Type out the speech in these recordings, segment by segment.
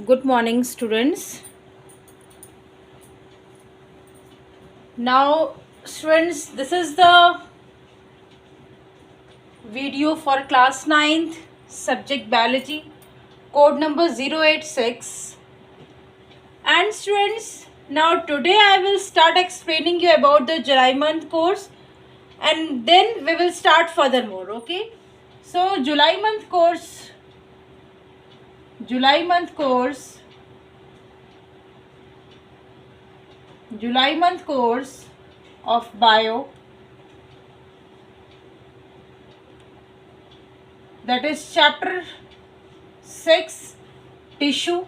Good morning, students. Now, students, this is the video for class 9th, subject biology, code number 086. And students, now today I will start explaining you about the July month course and then we will start furthermore, okay? So, July month course of bio, that is chapter 6 tissue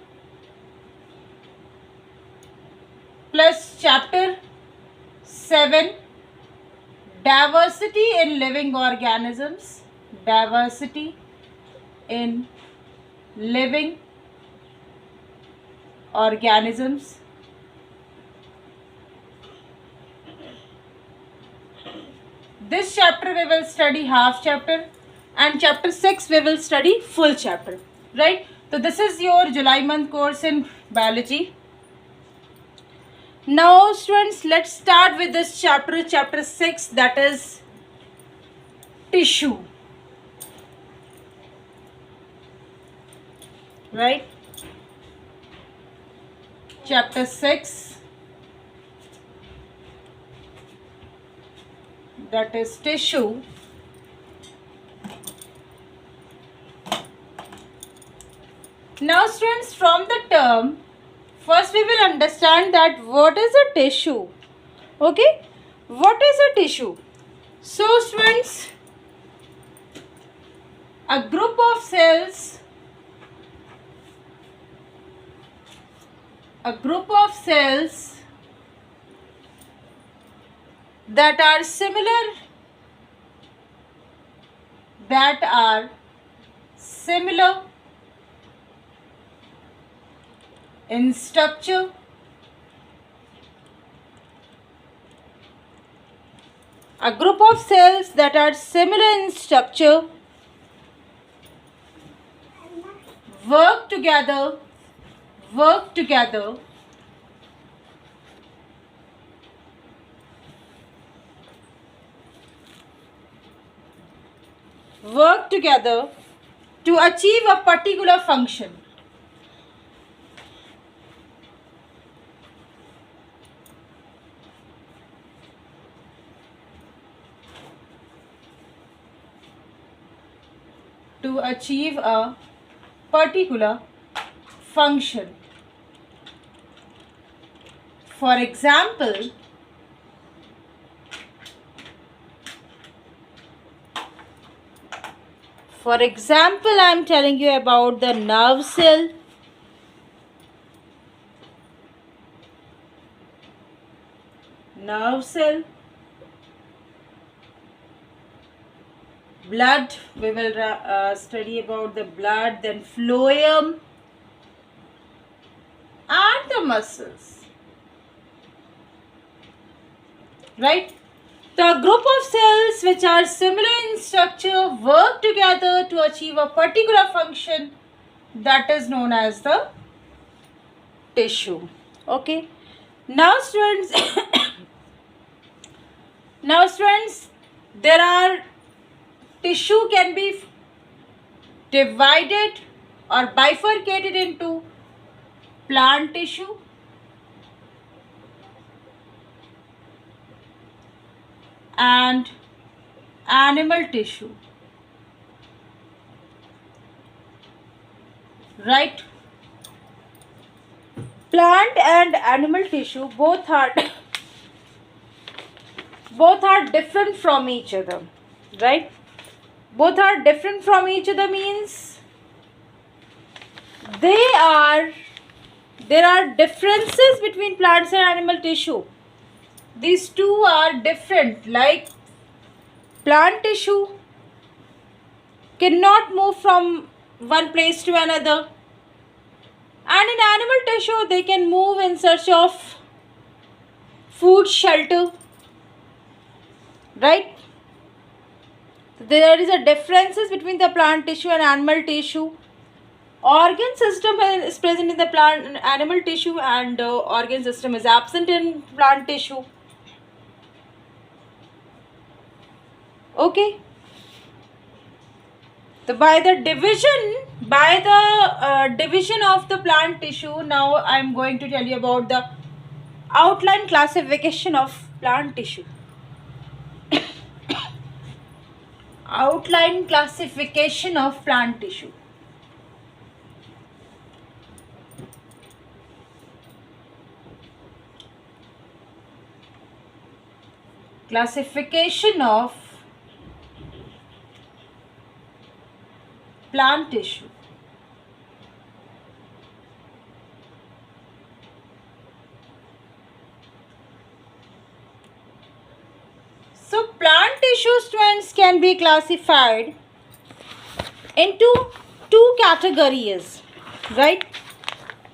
plus chapter 7 diversity in living organisms, diversity in living organisms. This chapter we will study half chapter and chapter 6 we will study full chapter, right? So this is your July month course in biology. Now students, let's start with this chapter 6, that is tissue, right? Chapter 6, that is tissue. Now students, from the term, first we will understand that what is a tissue. Okay, what is a tissue? So students, a group of cells that are similar in structure, a group of cells that are similar in structure work together to achieve a particular function. To achieve a particular function. For example, I am telling you about the nerve cell. Blood, we will study about the blood, then phloem and the muscles, right? The group of cells which are similar in structure work together to achieve a particular function, that is known as the tissue. Okay, now students there are tissue can be divided or bifurcated into plant tissue and animal tissue, right? Plant and animal tissue both are different from each other, right? Both are different from each other means there are differences between plants and animal tissue. These two are different, like plant tissue cannot move from one place to another, and in animal tissue they can move in search of food, shelter, right? There is a differences between the plant tissue and animal tissue. Organ system is present in the plant animal tissue, and organ system is absent in plant tissue. Okay. So by the division of the plant tissue, now I am going to tell you about the outline classification of plant tissue. Outline classification of plant tissue. Classification of plant tissue. So plant tissue strands can be classified into two categories, right?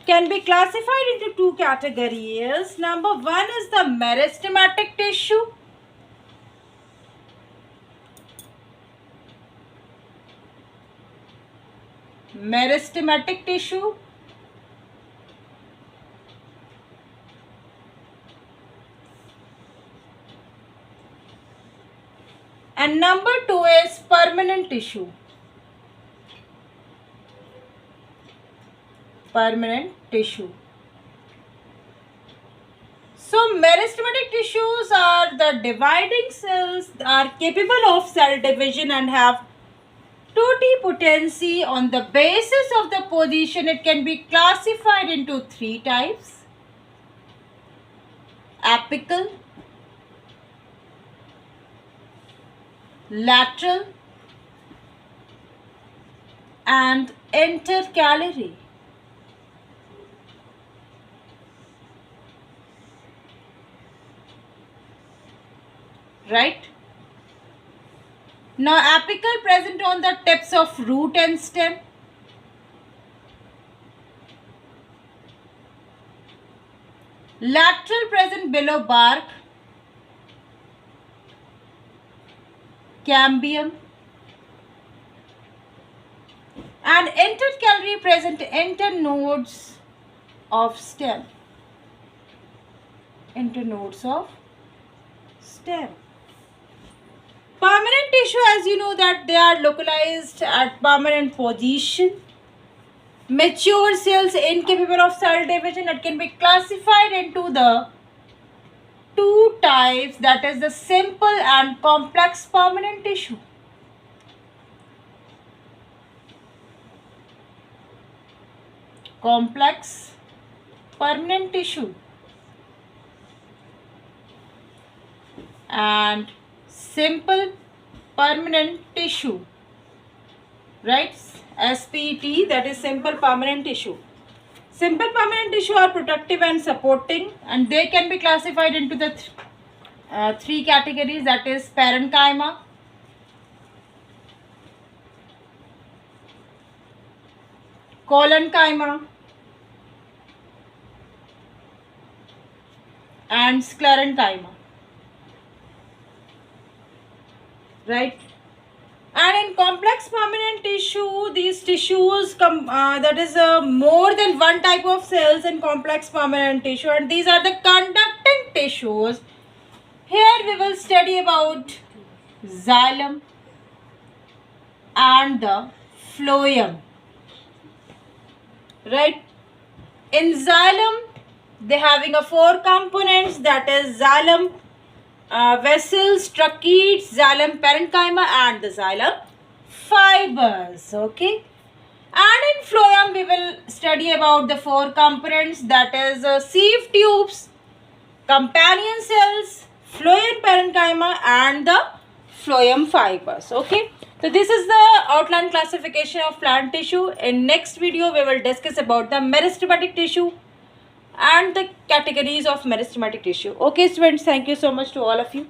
Can be classified into two categories. Number one is the meristematic tissue. Meristematic tissue. And number two is permanent tissue. Permanent tissue. So meristematic tissues are the dividing cells, are capable of cell division and have totipotency. On the basis of the position, it can be classified into three types: apical, lateral, and intercalary. Right? Now apical present on the tips of root and stem. Lateral present below bark, cambium, and intercalary present internodes of stem. Internodes of stem. Permanent tissue, as you know, that they are localized at permanent position. Mature cells incapable of cell division. It can be classified into the two types, that is the simple and complex permanent tissue. Complex permanent tissue and simple permanent tissue, right? SPT, that is simple permanent tissue. Simple permanent tissue are protective and supporting, and they can be classified into the three categories, that is parenchyma, collenchyma, and sclerenchyma. Right? And in complex permanent tissue, these tissues that is more than one type of cells in complex permanent tissue, and these are the conducting tissues. Here we will study about xylem and the phloem. Right? In xylem, they having a four components, that is xylem vessels, tracheids, xylem parenchyma, and the xylem fibers. Okay. And in phloem, we will study about the four components, that is sieve tubes, companion cells, phloem parenchyma, and the phloem fibers. Okay. So this is the outline classification of plant tissue. In next video, we will discuss about the meristematic tissue and the categories of meristematic tissue. Okay students, thank you so much to all of you.